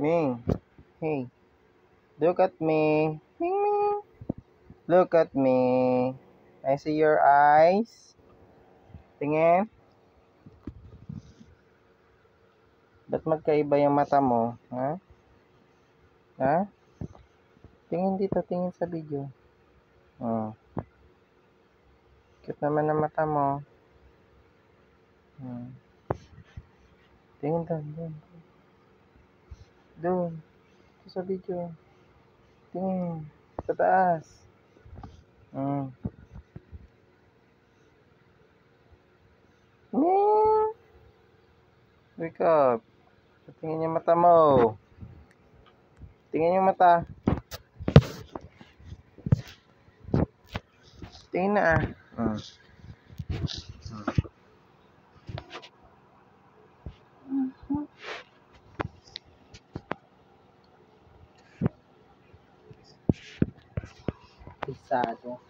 Ming, hey, look at me. Ming, Ming. Look at me. I see your eyes. Tingin. Ba't magkaiba yung mata mo? Ha? Ha? Tingin dito, tingin sa video. Oh. Cute naman ang mata mo. Tingin doon, doon. Doon. Ito sa video. Tingin. Sa taas. Meow. Wake up. Tingin yung mata mo. Tingin yung mata. Tingin na ah. Pisado.